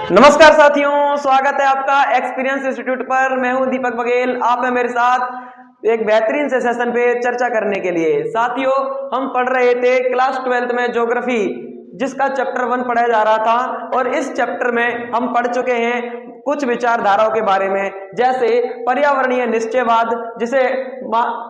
नमस्कार साथियों, स्वागत है आपका एक्सपीरियंस इंस्टीट्यूट पर। मैं हूं दीपक बघेल। आप हैं मेरे साथ एक बेहतरीन से सेशन पे चर्चा करने के लिए। साथियों, हम पढ़ रहे थे क्लास 12th में ज्योग्राफी, जिसका चैप्टर 1 पढ़ाया जा रहा था। और इस चैप्टर में हम पढ़ चुके हैं कुछ विचारधाराओं के बारे में, जैसे पर्यावरणीय निश्चयवाद, जिसे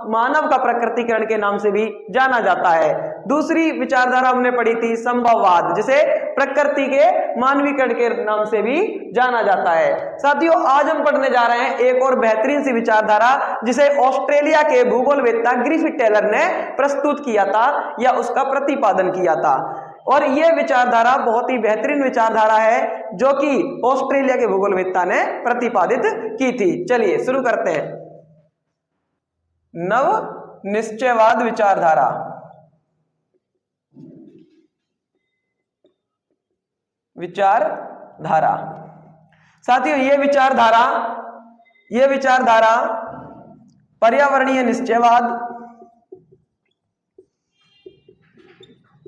मानव का प्रकृतिकरण के नाम से भी जाना जाता है। दूसरी विचारधारा हमने पढ़ी थी संभववाद, जिसे प्रकृति के मानवीकरण के नाम से भी जाना जाता है। साथियों, आज हम पढ़ने जा रहे हैं एक और बेहतरीन सी विचारधारा, जिसे ऑस्ट्रेलिया के भूगोलवेत्ता ग्रिफिथ टेलर ने प्रस्तुत किया था या उसका प्रतिपादन किया था। और यह विचारधारा बहुत ही बेहतरीन विचारधारा है, जो कि ऑस्ट्रेलिया के भूगोलवेत्ता ने प्रतिपादित की थी। चलिए शुरू करते हैं। नव निश्चयवाद विचारधारा। विचारधारा साथियों, यह विचारधारा पर्यावरणीय निश्चयवाद,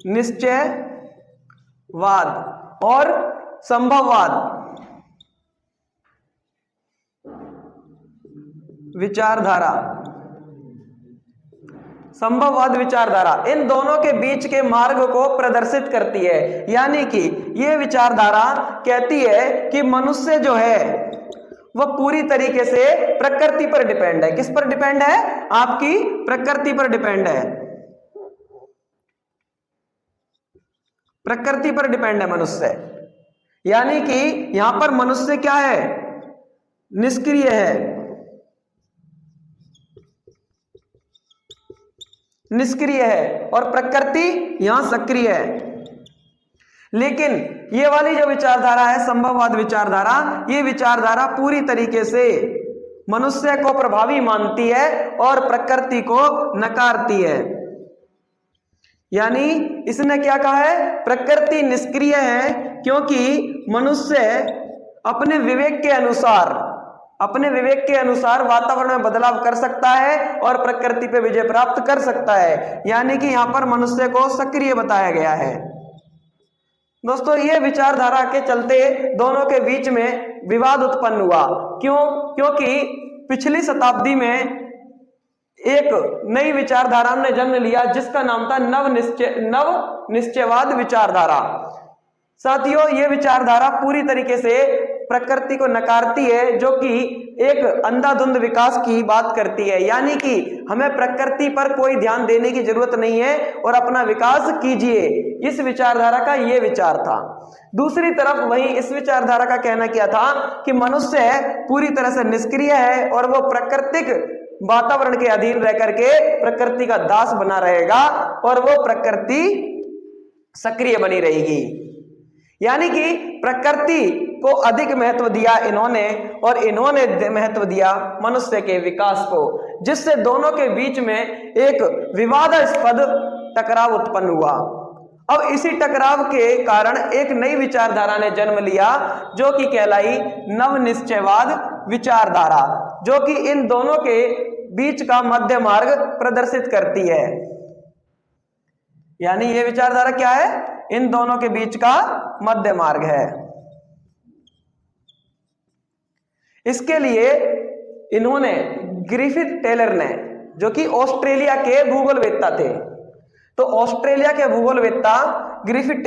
निश्चयवाद और संभववाद विचारधारा, संभववाद विचारधारा इन दोनों के बीच के मार्ग को प्रदर्शित करती है। यानी कि यह विचारधारा कहती है कि मनुष्य जो है वह पूरी तरीके से प्रकृति पर डिपेंड है। किस पर डिपेंड है? आपकी प्रकृति पर डिपेंड है। प्रकृति पर डिपेंड है मनुष्य। यानी कि यहां पर मनुष्य क्या है? निष्क्रिय है, निष्क्रिय है, और प्रकृति यहां सक्रिय है। लेकिन ये वाली जो विचारधारा है संभववाद विचारधारा, ये विचारधारा पूरी तरीके से मनुष्य को प्रभावी मानती है और प्रकृति को नकारती है। यानी इसने क्या कहा है? प्रकृति निष्क्रिय है, क्योंकि मनुष्य अपने विवेक के अनुसार वातावरण में बदलाव कर सकता है और प्रकृति पे विजय प्राप्त कर सकता है। यानी कि यहां पर मनुष्य को सक्रिय बताया गया है। दोस्तों, ये विचारधारा के चलते दोनों के बीच में विवाद उत्पन्न हुआ। क्यों? क्योंकि पिछली शताब्दी में एक नई विचारधारा ने जन्म लिया, जिसका नाम था नव निश्चयवाद विचारधारा। साथियों, यह विचारधारा पूरी तरीके से प्रकृति को नकारती है, जो कि एक अंधाधुंध विकास की बात करती है। यानी कि हमें प्रकृति पर कोई ध्यान देने की जरूरत नहीं है और अपना विकास कीजिए। इस विचारधारा का यह विचार था। दूसरी तरफ वहीं इस विचारधारा का कहना क्या था कि मनुष्य पूरी तरह से निष्क्रिय है और वो प्राकृतिक वातावरण के अधीन रह करके प्रकृति का दास बना रहेगा और वो प्रकृति सक्रिय बनी रहेगी। यानी कि प्रकृति को अधिक महत्व दिया इन्होंने, और इन्होंने महत्व दिया मनुष्य के विकास को, जिससे दोनों के बीच में एक विवादास्पद टकराव उत्पन्न हुआ। अब इसी टकराव के कारण एक नई विचारधारा ने जन्म लिया, जो कि कहलाई नवनिश्चयवाद विचारधारा, जो कि इन दोनों के बीच का मध्य मार्ग प्रदर्शित करती है। यानी यह विचारधारा क्या है? इन दोनों के बीच का मध्य मार्ग है। इसके लिए इन्होंने ग्रिफिथ टेलर ने, जो कि ऑस्ट्रेलिया के भूगोलवेत्ता थे, तो ऑस्ट्रेलिया के भूगोलवेत्ता ग्रिफिथ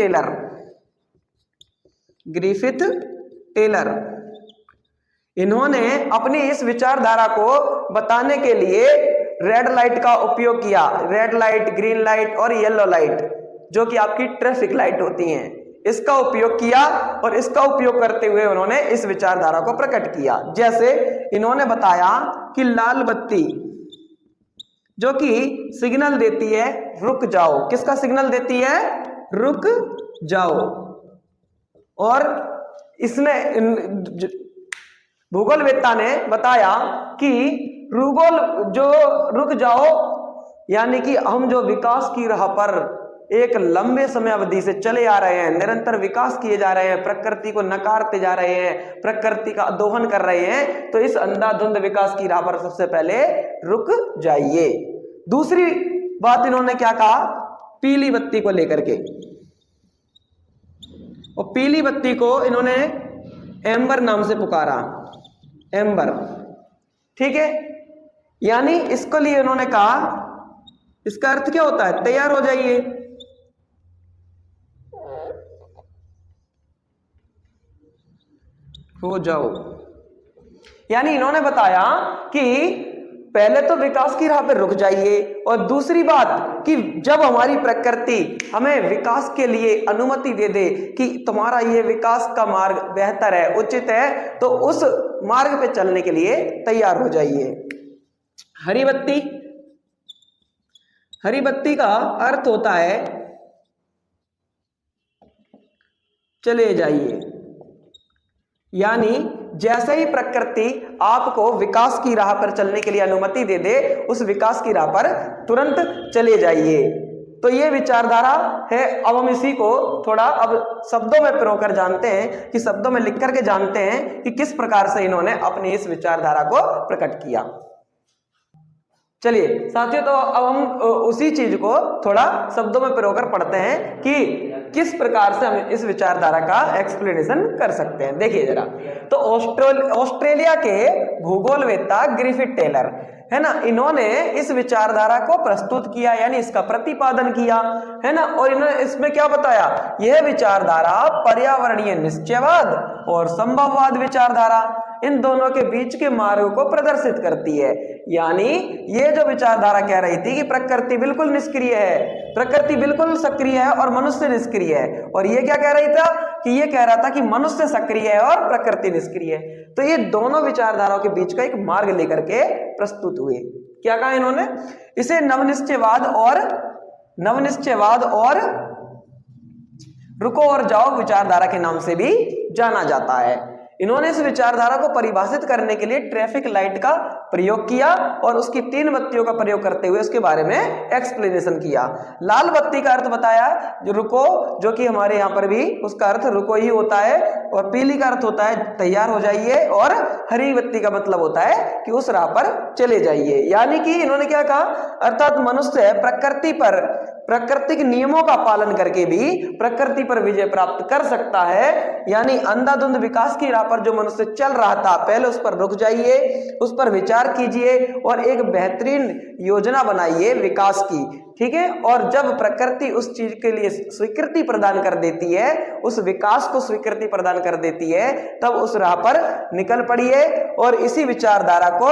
टेलर इन्होंने अपनी इस विचारधारा को बताने के लिए रेड लाइट का उपयोग किया। रेड लाइट, ग्रीन लाइट और येलो लाइट, जो कि आपकी ट्रैफिक लाइट होती हैं, इसका उपयोग किया। और इसका उपयोग करते हुए उन्होंने इस विचारधारा को प्रकट किया। जैसे इन्होंने बताया कि लाल बत्ती, जो कि सिग्नल देती है रुक जाओ। किसका सिग्नल देती है? रुक जाओ। और इसने भूगोलवेत्ता ने बताया कि रुक जाओ, यानी कि हम जो विकास की राह पर एक लंबे समय अवधि से चले आ रहे हैं, निरंतर विकास किए जा रहे हैं, प्रकृति को नकारते जा रहे हैं, प्रकृति का दोहन कर रहे हैं, तो इस अंधाधुंध विकास की राह पर सबसे पहले रुक जाइए। दूसरी बात इन्होंने क्या कहा? पीली बत्ती को लेकर के, और पीली बत्ती को इन्होंने एम्बर नाम से पुकारा, एम्बर, ठीक है। यानी इसको लिए उन्होंने कहा, इसका अर्थ क्या होता है? तैयार हो जाइए। हो जाओ। यानी इन्होंने बताया कि पहले तो विकास की राह पर रुक जाइए, और दूसरी बात कि जब हमारी प्रकृति हमें विकास के लिए अनुमति दे दे कि तुम्हारा ये विकास का मार्ग बेहतर है, उचित है, तो उस मार्ग पे चलने के लिए तैयार हो जाइए। हरी बत्ती, हरी बत्ती का अर्थ होता है चले जाइए। यानी जैसे ही प्रकृति आपको विकास की राह पर चलने के लिए अनुमति दे दे, उस विकास की राह पर तुरंत चले जाइए। तो ये विचारधारा है। अब हम इसी को थोड़ा अब शब्दों में पिरो कर जानते हैं, कि शब्दों में लिख करके जानते हैं कि किस प्रकार से इन्होंने अपनी इस विचारधारा को प्रकट किया। चलिए साथियों, तो अब हम उसी चीज को थोड़ा शब्दों में पिरोकर पढ़ते हैं कि किस प्रकार से हम इस विचारधारा का एक्सप्लेनेशन कर सकते हैं। देखिए जरा, तो ऑस्ट्रेलिया के भूगोलवेत्ता ग्रिफिथ टेलर है ना, इन्होंने इस विचारधारा को प्रस्तुत किया, यानी इसका प्रतिपादन किया, है ना। और इन्होंने इसमें क्या बताया? यह विचारधारा पर्यावरणीय निश्चयवाद और संभववाद विचारधारा, इन दोनों के बीच के मार्ग को प्रदर्शित करती है। यानी ये जो विचारधारा कह रही थी कि प्रकृति बिल्कुल निष्क्रिय है, प्रकृति बिल्कुल सक्रिय है और मनुष्य निष्क्रिय है, और ये क्या कह रही था कि ये कह रहा था कि मनुष्य सक्रिय है और प्रकृति निष्क्रिय है। तो ये दोनों विचारधाराओं के बीच का एक मार्ग लेकर के प्रस्तुत हुए। क्या कहा इन्होंने? इसे नवनिश्चयवाद और रुको और जाओ विचारधारा के नाम से भी जाना जाता है। इन्होंने इस विचारधारा को परिभाषित करने के लिए ट्रैफिक लाइट का प्रयोग किया और उसकी 3 बत्तियों का प्रयोग करते हुए उसके बारे में एक्सप्लेनेशन किया। लाल बत्ती का अर्थ बताया जो रुको, जो कि हमारे यहाँ पर भी उसका अर्थ रुको ही होता है, और पीली का अर्थ होता है तैयार हो जाइए, और हरी बत्ती का मतलब होता है कि उस राह पर चले जाइए। यानी कि इन्होंने क्या कहा? अर्थात मनुष्य प्राकृतिक नियमों का पालन करके भी प्रकृति पर विजय प्राप्त कर सकता है। यानी अंधाधुंध विकास की राह पर जो मनुष्य चल रहा था, पहले उस पर रुक जाइए, उस पर विचार कीजिए और एक बेहतरीन योजना बनाइए विकास की, ठीक है। और जब प्रकृति उस चीज के लिए स्वीकृति प्रदान कर देती है, उस विकास को स्वीकृति प्रदान कर देती है, तब उस राह पर निकल पड़िए। और इसी विचारधारा को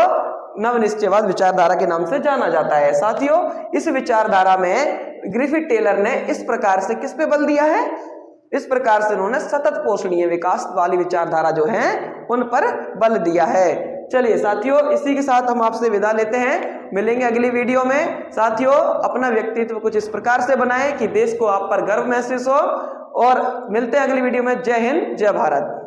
नवनिश्चयवाद विचारधारा के नाम से जाना जाता है। साथियों, इस विचारधारा में ग्रिफिथ टेलर ने इस प्रकार से किस पे बल दिया है? इस प्रकार से उन्होंने सतत पोषणीय विकास वाली विचारधारा जो है उन पर बल दिया है। चलिए साथियों, इसी के साथ हम आपसे विदा लेते हैं, मिलेंगे अगली वीडियो में। साथियों, अपना व्यक्तित्व कुछ इस प्रकार से बनाएं कि देश को आप पर गर्व महसूस हो, और मिलते हैं अगली वीडियो में। जय हिंद, जय भारत।